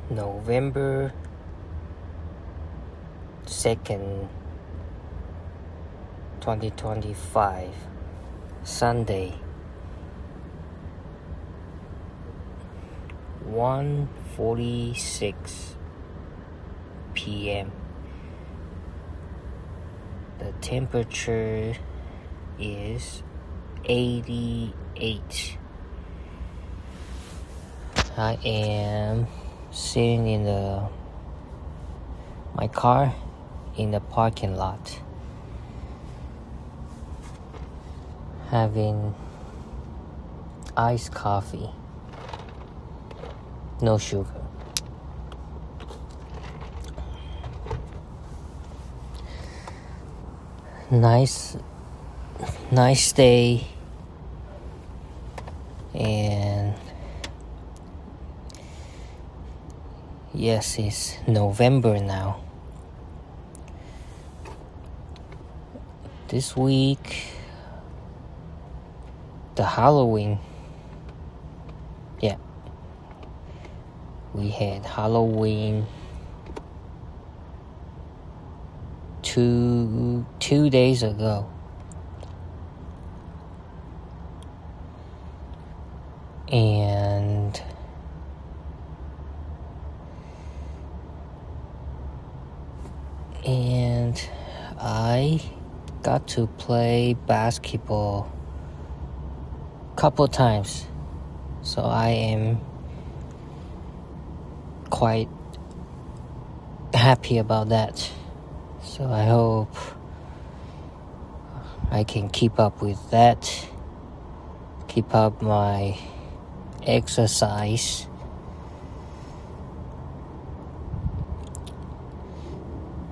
November 2nd, 2025, Sunday, 1:46 p.m. The temperature is 88. I am sitting in my car in the parking lot, having iced coffee, no sugar. Nice day, and yes, it's November now. This week, the Halloween, we had Halloween two days ago. And I got to play basketball a couple times, so I am quite happy about that. So I hope I can keep up with that, keep up my exercise.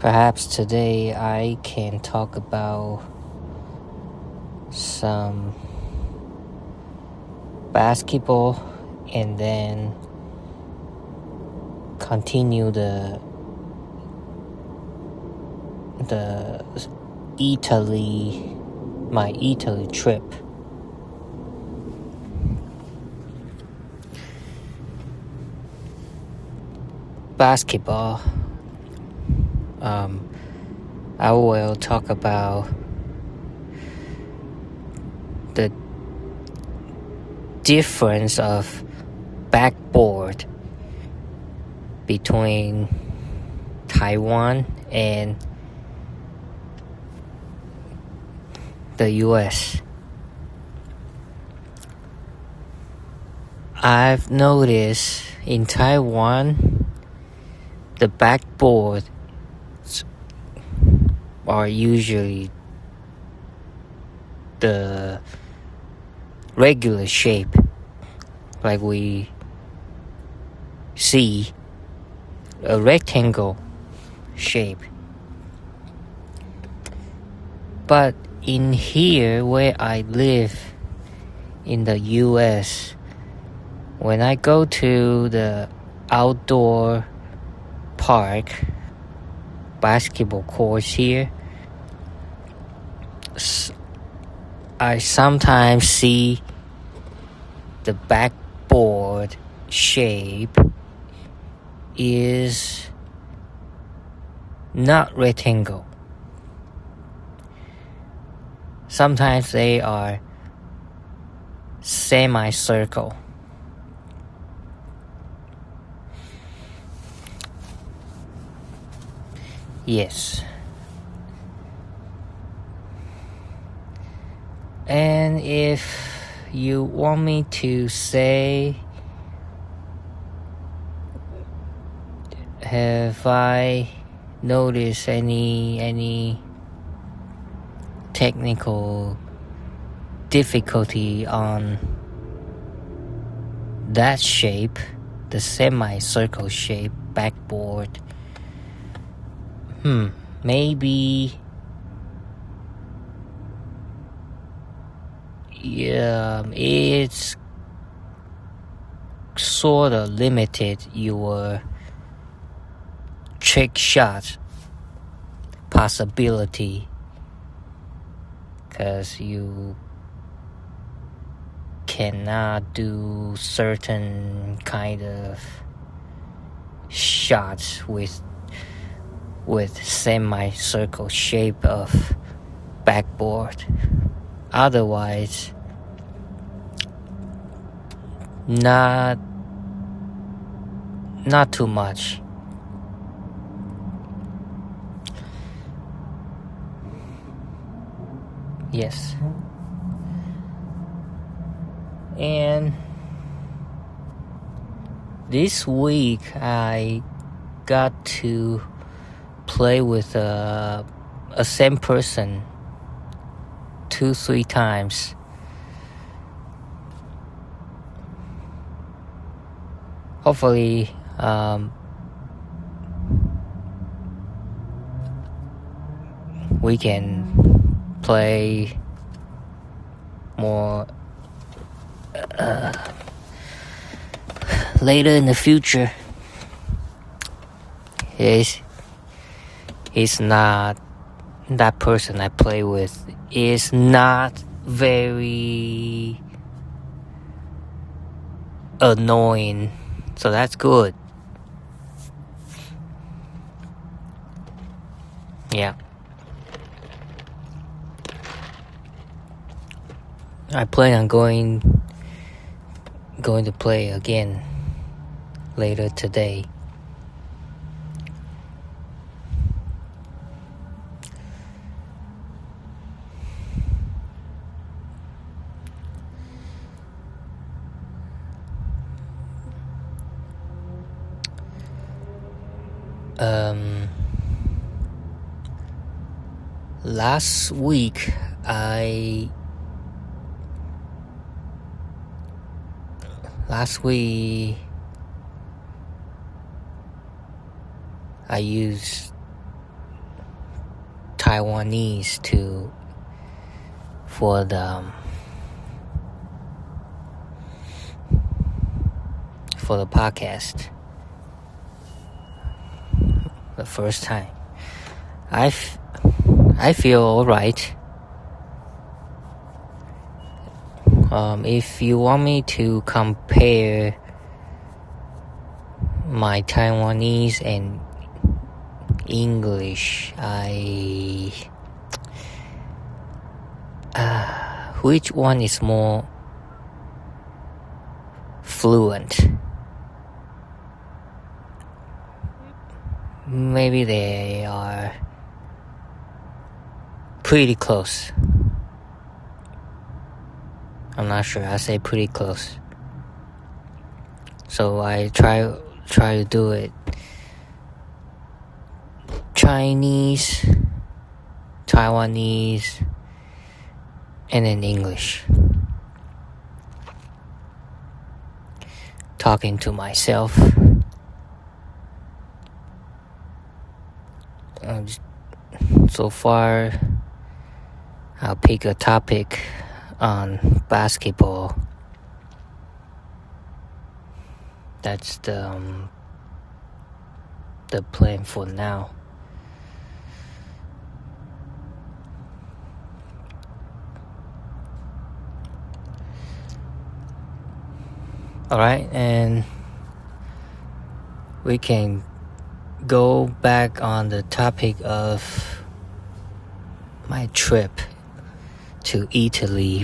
Perhaps today I can talk about some basketball and then continue my Italy trip. Basketball. I will talk about the difference of backboard between Taiwan and the US. I've noticed in Taiwan, the backboard are usually the regular shape, like we see a rectangle shape. But in here where I live in the US, when I go to the outdoor park, basketball courts here, I sometimes see the backboard shape is not rectangle. Sometimes they are semicircle. Yes. And if you want me to say, have I noticed any technical difficulty on that shape, the semicircle shape backboard? Maybe it's sort of limited your trick shot possibility, because you cannot do certain kind of shots with semicircle shape of backboard. Otherwise, not too much. Yes. And this week I got to play with a same person 2-3 times. Hopefully we can play more later in the future. He's not, that person I play with is not very annoying, so that's good. Yeah. I plan on going to play again later today. Last week I used Taiwanese for the podcast. The first time. I feel alright. If you want me to compare my Taiwanese and English, which one is more fluent? Maybe they are pretty close. I'm not sure. I say pretty close. So I try to do it Chinese, Taiwanese, and then English. Talking to myself. So far, I'll pick a topic on basketball. That's the plan for now. Alright, and we can go back on the topic of my trip to Italy.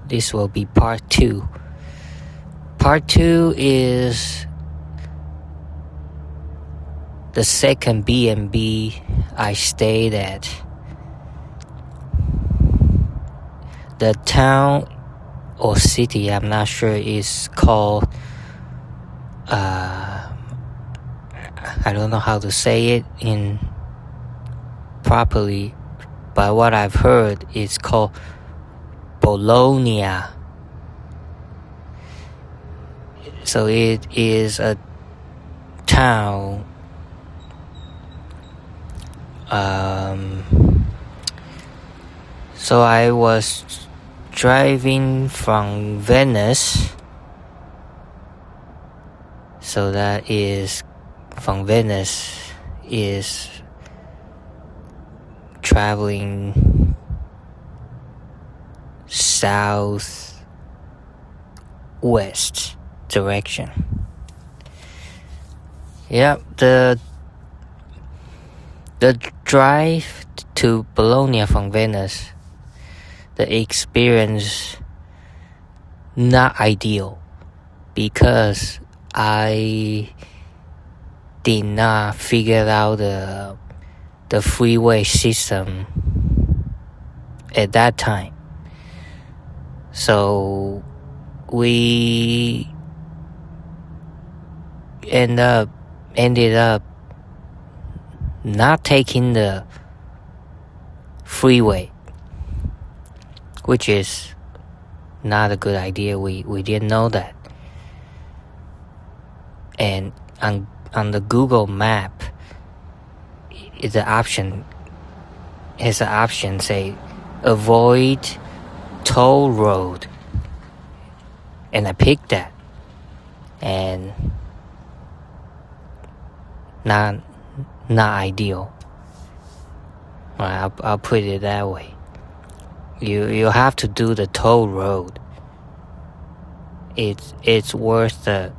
This will be part 2. Part 2 is the second B&B I stayed at. The town or city, I'm not sure, is called I don't know how to say it properly, but what I've heard is called Bologna. So it is a town so I was driving from Venice, so that is from Venice is traveling southwest direction, Yeah, the drive to Bologna from Venice, the experience not ideal because I did not figure out the freeway system at that time. So we ended up not taking the freeway, which is not a good idea. We didn't know that. And on the Google map, the option has an option say avoid toll road, and I picked that, and not ideal. I'll put it that way. You have to do the toll road. It's worth the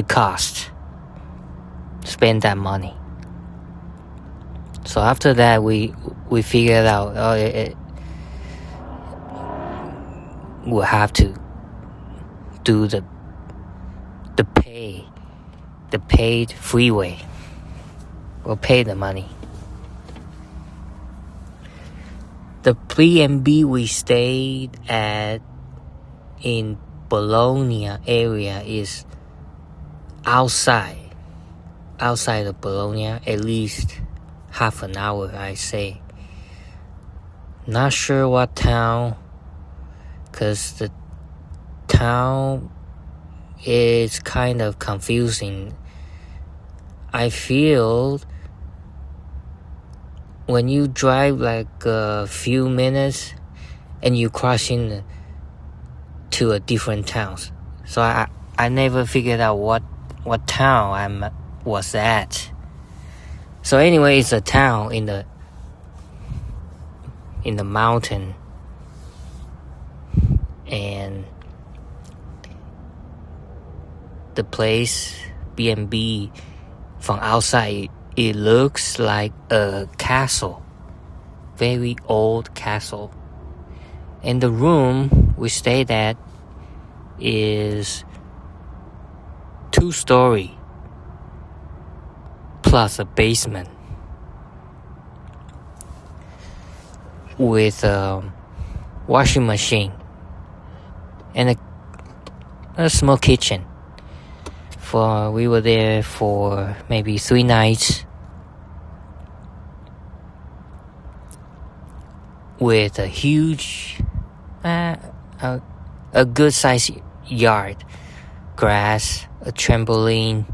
cost. Spend that money. So after that, we figured out we'll have to do the paid freeway. We'll pay the money. The B&B we stayed at in Bologna area is outside of Bologna, at least half an hour, I say. Not sure what town, because the town is kind of confusing. I feel when you drive like a few minutes and you cross in to a different town. So I never figured out what town I was at. So anyway, it's a town in the mountain, and the place B&B from outside, it looks like a castle, very old castle. And the room we stayed at is 2-story plus a basement with a washing machine and a small kitchen. We were there for maybe 3 nights with a huge, a good sized yard, grass, a trampoline,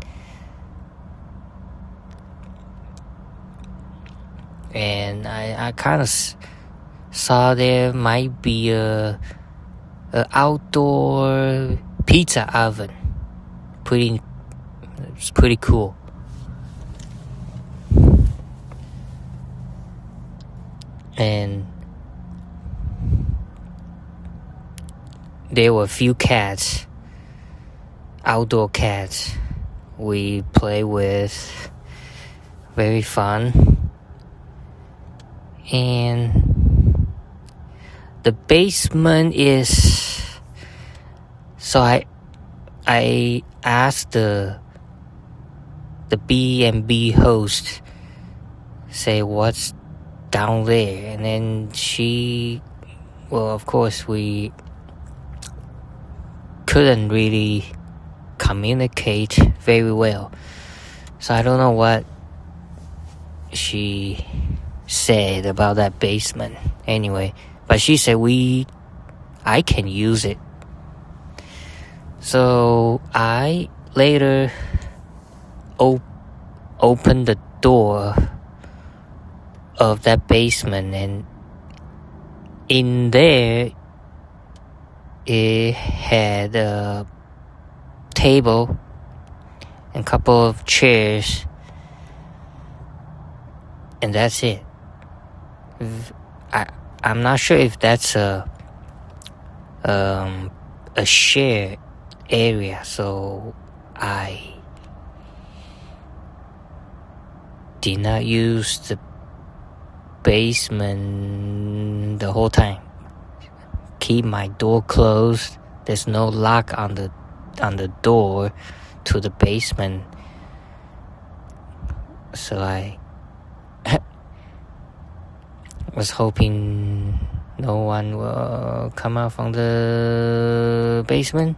and I kind of saw there might be a outdoor pizza oven. It's pretty cool. And there were a few cats, outdoor cats we play with. Very fun. And the basement is, so I asked the B&B host, say what's down there, and then of course we couldn't really communicate very well, so I don't know what she said about that basement anyway, but she said I can use it. So I later opened the door of that basement, and in there it had a table and a couple of chairs, and that's it. I'm not sure if that's a shared area, so I did not use the basement the whole time. Keep my door closed. There's no lock on the door to the basement. So I was hoping no one will come out from the basement.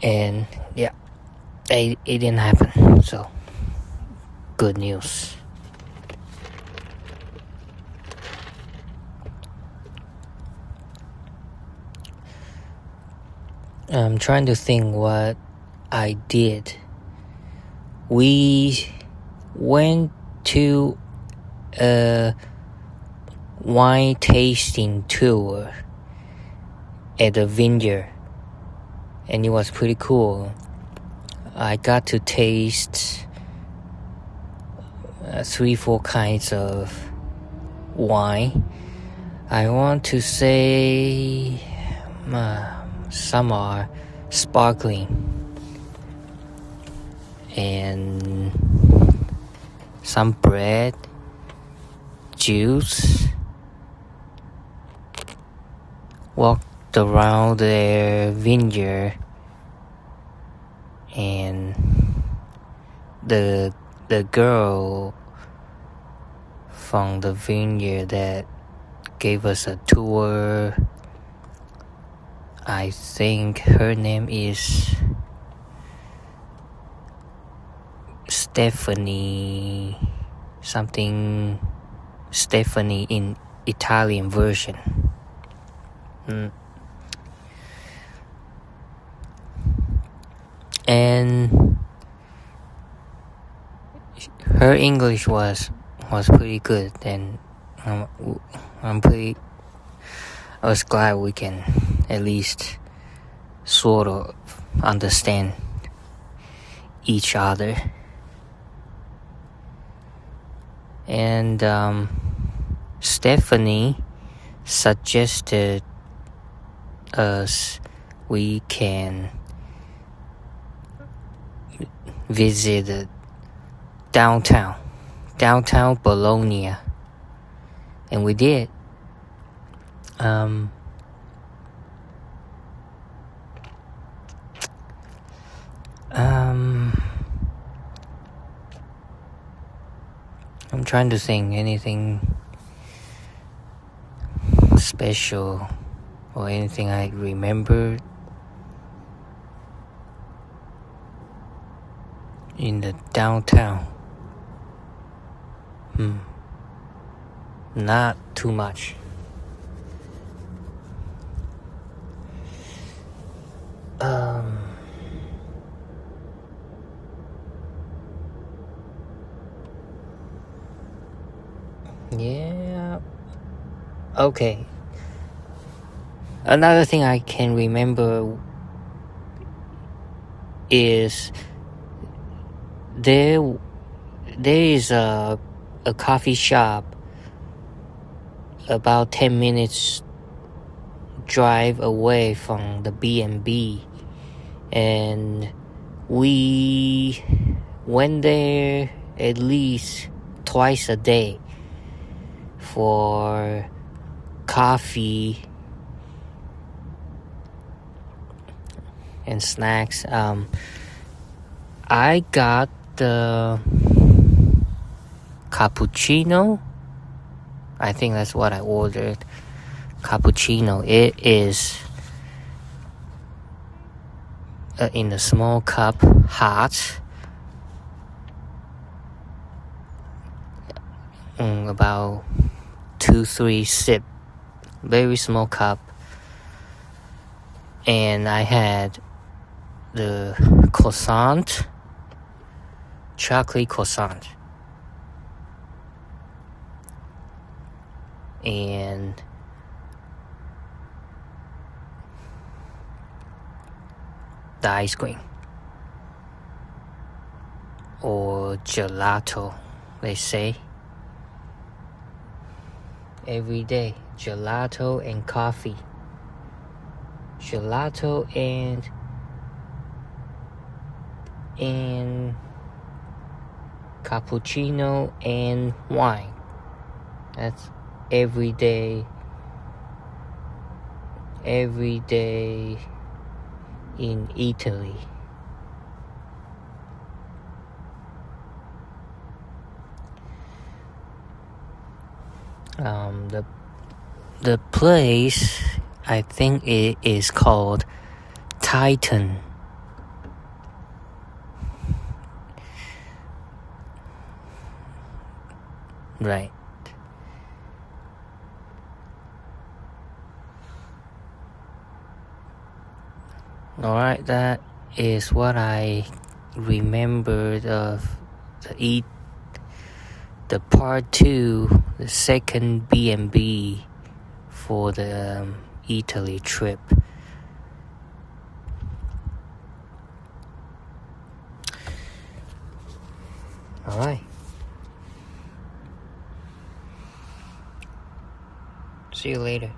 And yeah, it didn't happen. So good news. I'm trying to think what I did. We went to a wine tasting tour at a vineyard, and it was pretty cool. I got to taste 3-4 kinds of wine. I want to say some are sparkling and some bread, juice. Walked around their vineyard, and the girl from the vineyard that gave us a tour, I think her name is Stephanie in Italian version. And her English was pretty good, and I was glad we can at least sort of understand each other. And Stephanie suggested us we can visit downtown Bologna, and we did. I'm trying to think anything special or anything I remembered in the downtown. Not too much. Yeah. Okay. Another thing I can remember is there is a coffee shop about 10 minutes drive away from the B&B, and we went there at least twice a day for coffee and snacks. I got the cappuccino. I think that's what I ordered. Cappuccino. It is in a small cup, hot. About 2-3 sip. Very small cup. And I had the croissant, chocolate croissant, and the ice cream, or gelato, they say. Every day, gelato and coffee. Gelato and cappuccino and wine. That's every day in Italy. The place, I think it is called Titan. Right. Alright, that is what I remembered of the part 2, the second B&B for the Italy trip. Alright. See you later.